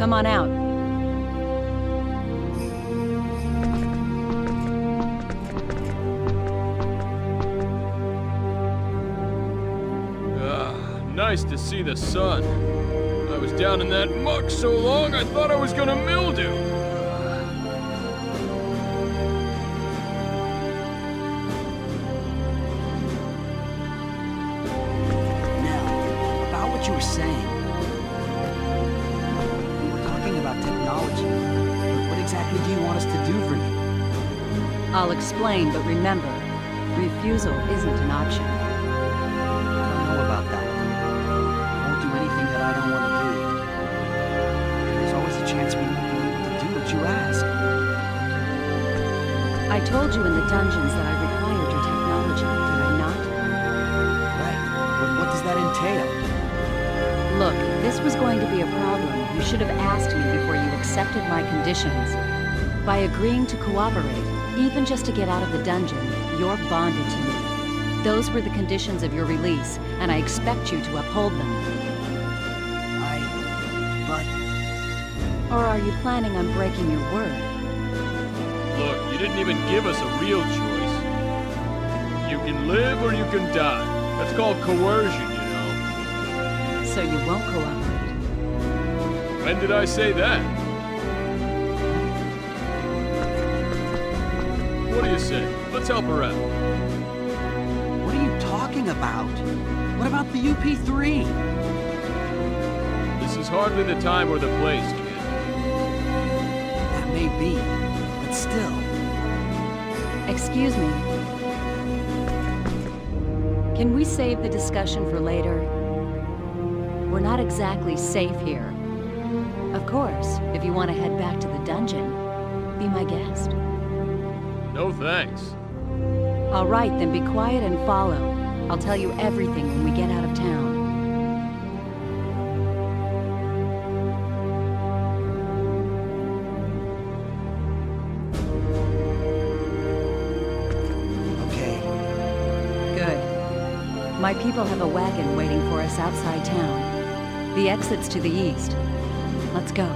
Come on out. Nice to see the sun. I was down in that muck so long I thought I was gonna mildew. Now, about what you were saying. We were talking about technology. But what exactly do you want us to do for you? I'll explain, but remember, refusal isn't an option. I don't know about that. I won't do anything that I don't want to do. There's always a chance we won't be able to do what you ask. I told you in the dungeons that I required your technology, did I not? Right, but what does that entail? Look, if this was going to be a problem, you should have asked me before you accepted my conditions. By agreeing to cooperate, even just to get out of the dungeon, you're bonded to me. Those were the conditions of your release, and I expect you to uphold them. But... Or are you planning on breaking your word? Look, you didn't even give us a real choice. You can live or you can die. That's called coercion, you know. So you won't cooperate? When did I say that? What do you say? Let's help her out. What are you talking about? What about the UP3? This is hardly the time or the place, kid. That may be, but still. Excuse me. Can we save the discussion for later? We're not exactly safe here. Of course, if you want to head back to the dungeon, be my guest. No thanks. All right, then be quiet and follow. I'll tell you everything when we get out of town. Okay. Good. My people have a wagon waiting for us outside town. The exit's to the east. Let's go.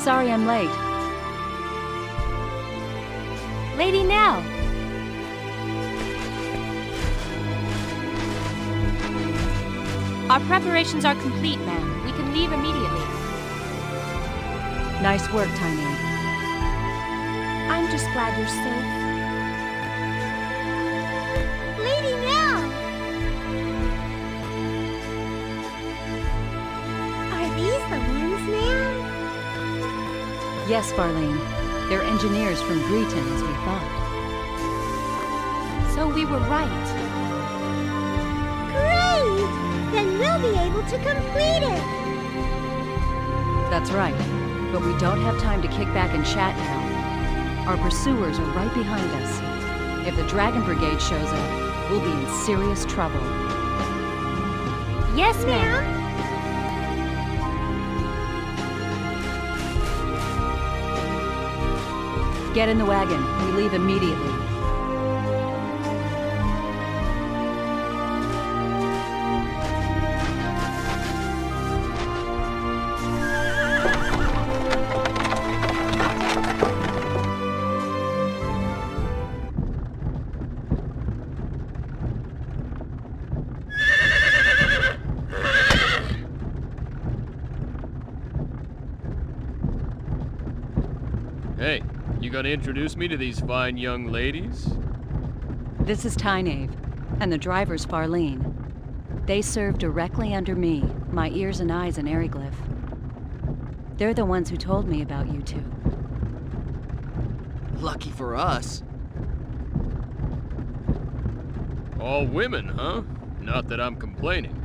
Sorry I'm late. Lady Nell! Our preparations are complete, ma'am. We can leave immediately. Nice work, Tiny. I'm just glad you're safe. Lady Nell! Are these the ones, ma'am? Yes, Farlene. They're engineers from Greeton, as we thought. So we were right. Great! Then we'll be able to complete it! That's right. But we don't have time to kick back and chat now. Our pursuers are right behind us. If the Dragon Brigade shows up, we'll be in serious trouble. Yes, ma'am. Get in the wagon. We leave immediately. Hey, you gonna introduce me to these fine young ladies? This is Tynave, and the driver's Farlene. They serve directly under me, my ears and eyes in Eriglyph. They're the ones who told me about you two. Lucky for us. All women, huh? Not that I'm complaining.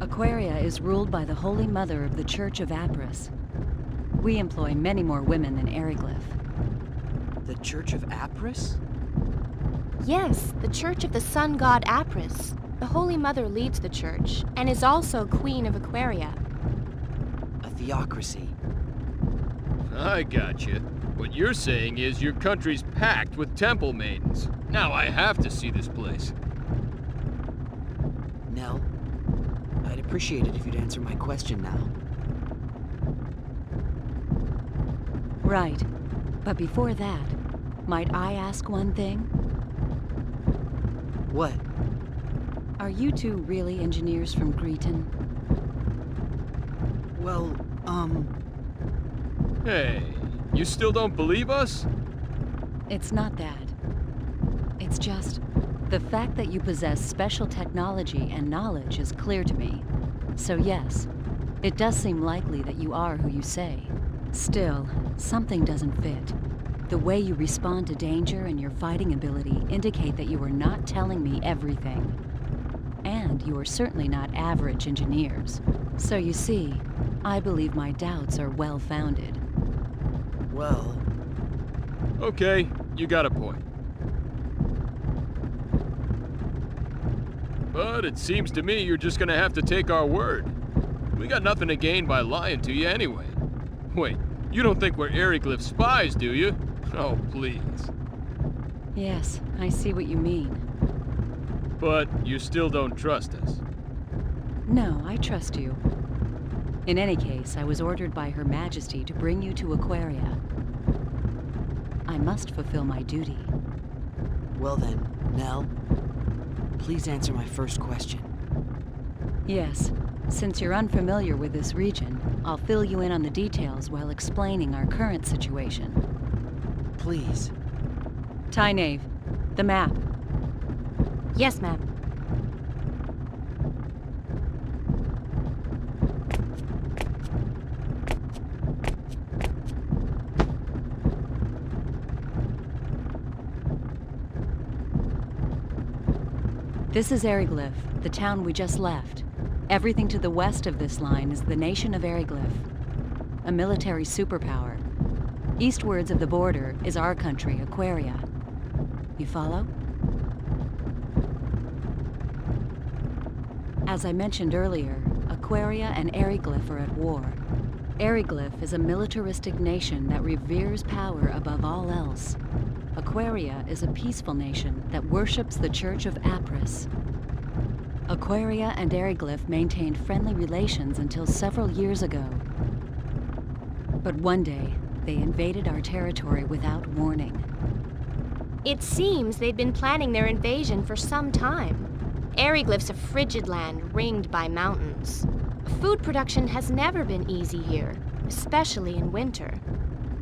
Aquaria is ruled by the Holy Mother of the Church of Apris. We employ many more women than Eriglyph. The Church of Apris? Yes, the Church of the Sun God Apris. The Holy Mother leads the church, and is also Queen of Aquaria. A theocracy. I gotcha. What you're saying is your country's packed with temple maidens. Now I have to see this place. Nell, I'd appreciate it if you'd answer my question now. Right. But before that, might I ask one thing? What? Are you two really engineers from Greeton? Well, Hey, you still don't believe us? It's not that. It's just, the fact that you possess special technology and knowledge is clear to me. So yes, it does seem likely that you are who you say. Still, something doesn't fit. The way you respond to danger and your fighting ability indicate that you are not telling me everything. And you are certainly not average engineers. So you see, I believe my doubts are well-founded. well... Okay, you got a point. But it seems to me you're just gonna have to take our word. We got nothing to gain by lying to you anyway. Wait, you don't think we're Eriglyph spies, do you? Oh, please. Yes, I see what you mean. But you still don't trust us. No, I trust you. In any case, I was ordered by Her Majesty to bring you to Aquaria. I must fulfill my duty. Well then, Nell, please answer my first question. Yes, since you're unfamiliar with this region, I'll fill you in on the details while explaining our current situation. Please. Tynave, the map. Yes, ma'am. This is Eriglyph, the town we just left. Everything to the west of this line is the nation of Eriglyph, a military superpower. Eastwards of the border is our country, Aquaria. You follow? As I mentioned earlier, Aquaria and Eriglyph are at war. Eriglyph is a militaristic nation that reveres power above all else. Aquaria is a peaceful nation that worships the Church of Apris. Aquaria and Eriglyph maintained friendly relations until several years ago. But one day, they invaded our territory without warning. It seems they'd been planning their invasion for some time. Eriglyph's a frigid land ringed by mountains. Food production has never been easy here, especially in winter.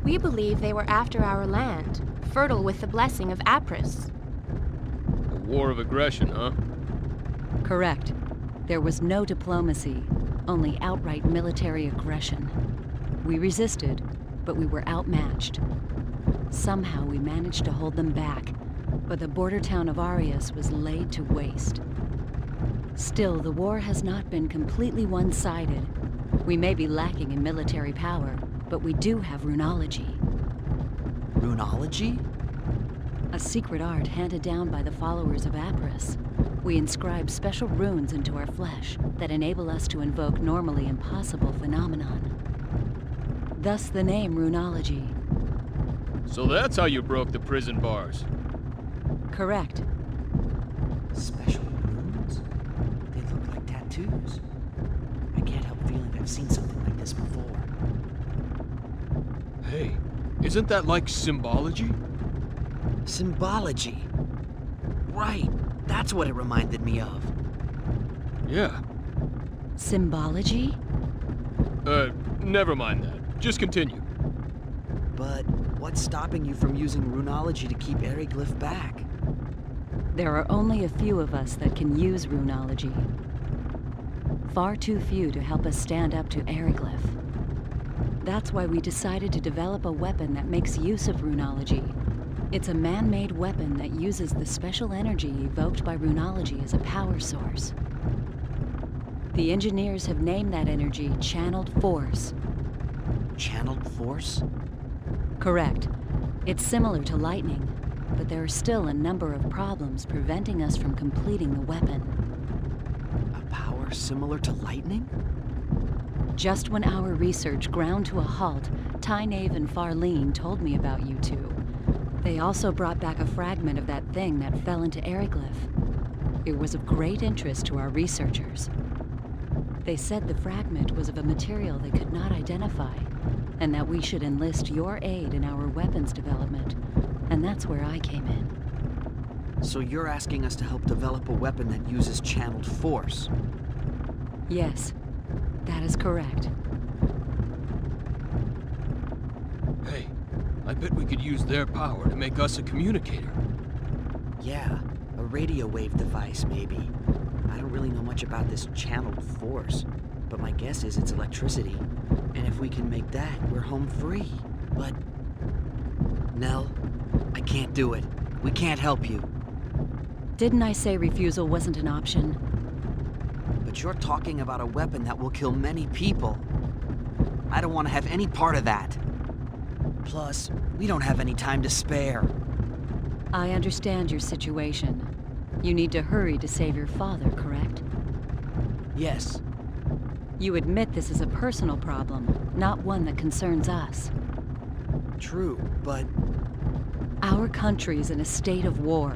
We believe they were after our land, fertile with the blessing of Apris. A war of aggression, huh? Correct. There was no diplomacy, only outright military aggression. We resisted, but we were outmatched. Somehow we managed to hold them back, but the border town of Arius was laid to waste. Still, the war has not been completely one-sided. We may be lacking in military power, but we do have runology. Runology? A secret art handed down by the followers of Apris. We inscribe special runes into our flesh that enable us to invoke normally impossible phenomenon. Thus the name Runology. So that's how you broke the prison bars. Correct. Special runes? They look like tattoos. I can't help feeling I've seen something like this before. Hey, isn't that like symbology? Symbology. Right, that's what it reminded me of. Yeah. Symbology? Never mind that. Just continue. But what's stopping you from using runology to keep Eriglyph back? There are only a few of us that can use runology. Far too few to help us stand up to Eriglyph. That's why we decided to develop a weapon that makes use of runology. It's a man-made weapon that uses the special energy evoked by runology as a power source. The engineers have named that energy Channeled Force. Channeled Force? Correct. It's similar to lightning, but there are still a number of problems preventing us from completing the weapon. A power similar to lightning? Just when our research ground to a halt, Tynaeve and Farlene told me about you two. They also brought back a fragment of that thing that fell into Eriglyph. It was of great interest to our researchers. They said the fragment was of a material they could not identify, and that we should enlist your aid in our weapons development. And that's where I came in. So you're asking us to help develop a weapon that uses channeled force? Yes, that is correct. Hey, I bet we could use their power to make us a communicator. Yeah, a radio wave device, maybe. I don't really know much about this channeled force, but my guess is it's electricity. And if we can make that, we're home free. But... Nell, I can't do it. We can't help you. Didn't I say refusal wasn't an option? But you're talking about a weapon that will kill many people. I don't want to have any part of that. Plus, we don't have any time to spare. I understand your situation. You need to hurry to save your father, correct? Yes. You admit this is a personal problem, not one that concerns us. True, but... Our country is in a state of war.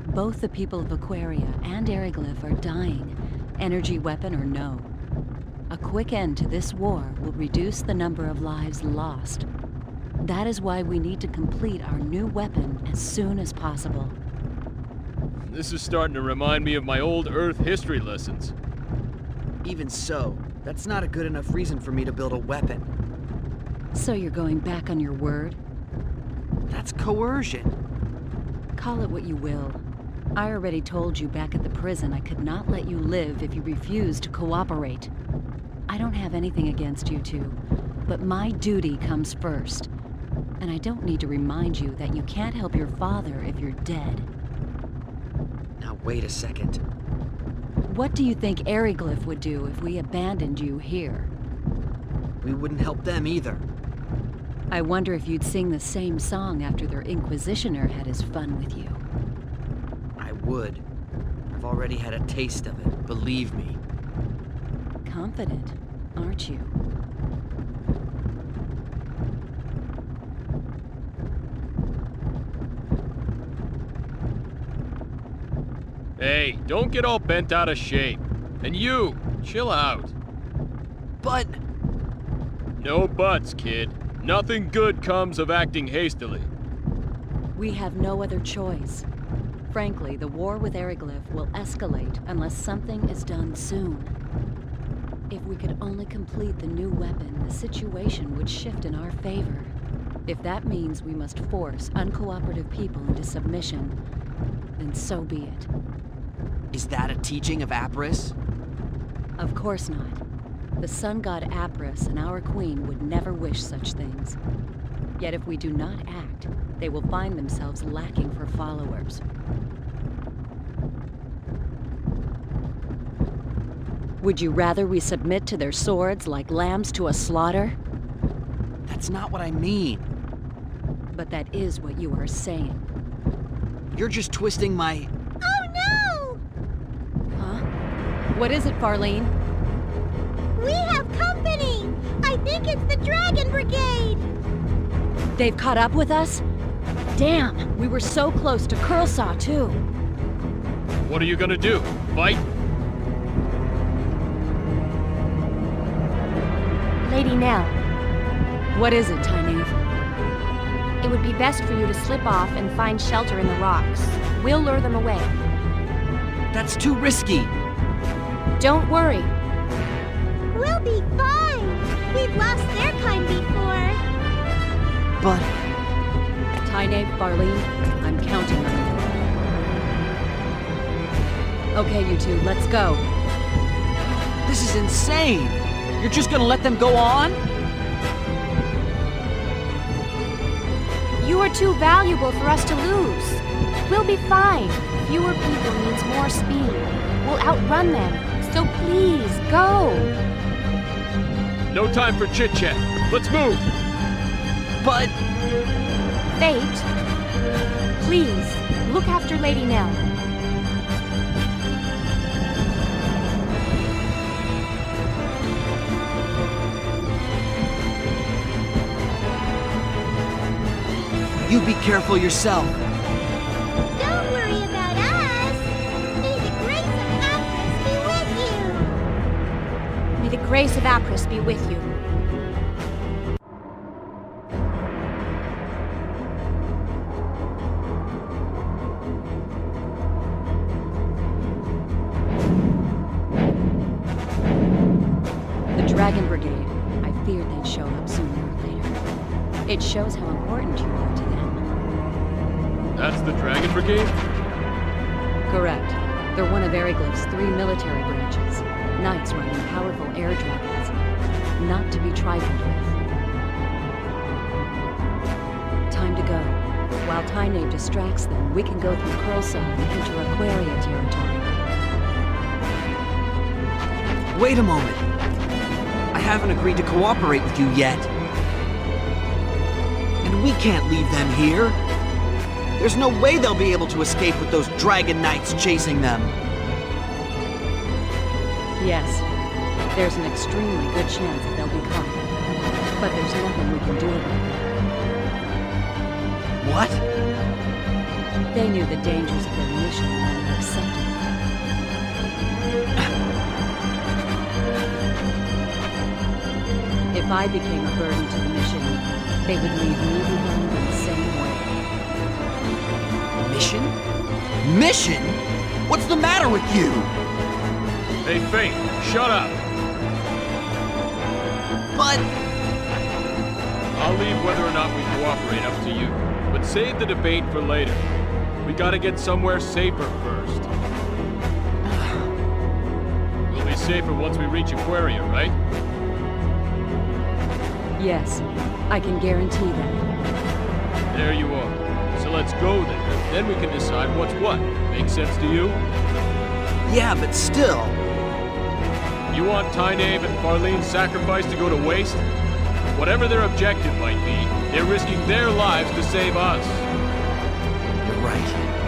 Both the people of Aquaria and Eriglyph are dying, energy weapon or no. A quick end to this war will reduce the number of lives lost. That is why we need to complete our new weapon as soon as possible. This is starting to remind me of my old Earth history lessons. Even so, that's not a good enough reason for me to build a weapon. So you're going back on your word? That's coercion. Call it what you will. I already told you back at the prison I could not let you live if you refused to cooperate. I don't have anything against you two, but my duty comes first. And I don't need to remind you that you can't help your father if you're dead. Now wait a second. What do you think Eriglyph would do if we abandoned you here? We wouldn't help them either. I wonder if you'd sing the same song after their Inquisitioner had his fun with you. I would. I've already had a taste of it, believe me. Confident, aren't you? Hey, don't get all bent out of shape. And you, chill out. But... No buts, kid. Nothing good comes of acting hastily. We have no other choice. Frankly, the war with Eriglyph will escalate unless something is done soon. If we could only complete the new weapon, the situation would shift in our favor. If that means we must force uncooperative people into submission, then so be it. Is that a teaching of Apris? Of course not. The sun god Apris and our queen would never wish such things. Yet if we do not act, they will find themselves lacking for followers. Would you rather we submit to their swords like lambs to a slaughter? That's not what I mean. But that is what you are saying. You're just twisting my... Oh no! Huh? What is it, Farlene? We have company! I think it's the Dragon Brigade! They've caught up with us? Damn, we were so close to Curlsaw, too. What are you gonna do? Fight? Lady Nell, What is it, Tynaeve? it would be best for you to slip off and find shelter in the rocks. We'll lure them away. That's too risky. Don't worry. We'll be fine! We've lost their kind before! But... Tynaeve, Farlene, I'm counting on you. Okay, you two, let's go. this is insane! You're just gonna let them go on? You are too valuable for us to lose. We'll be fine. Fewer people means more speed. We'll outrun them. So please, go. No time for chit-chat. Let's move! But... Fate, please, look after Lady Nell. You be careful yourself. Don't worry about us! May the grace of Apris be with you! May the grace of Apris be with you. The Dragon Brigade. I feared they'd show up sooner or later. It shows how important you are to them. That's the Dragon Brigade? Correct. They're one of Eriglyph's 3 military branches. Knights riding powerful air dragons. Not to be trifled with. Time to go. While Tynaeve distracts them, we can go through Curlsaw and enter Aquaria territory. Wait a moment. I haven't agreed to cooperate with you yet. And we can't leave them here. There's no way they'll be able to escape with those Dragon Knights chasing them. Yes, there's an extremely good chance that they'll be caught. But there's nothing we can do about it. What? They knew the dangers of their mission when they accepted it. If I became a burden to the mission, they would leave me behind in the same way. Mission? Mission? What's the matter with you? Hey, Fate, shut up! But... I'll leave whether or not we cooperate up to you. But save the debate for later. We gotta get somewhere safer first. We'll be safer once we reach Aquaria, right? Yes, I can guarantee that. There you are. So let's go there, then we can decide what's what. Make sense to you? Yeah, but still... You want Tynaeve and Farlene's sacrifice to go to waste? Whatever their objective might be, they're risking their lives to save us. You're right.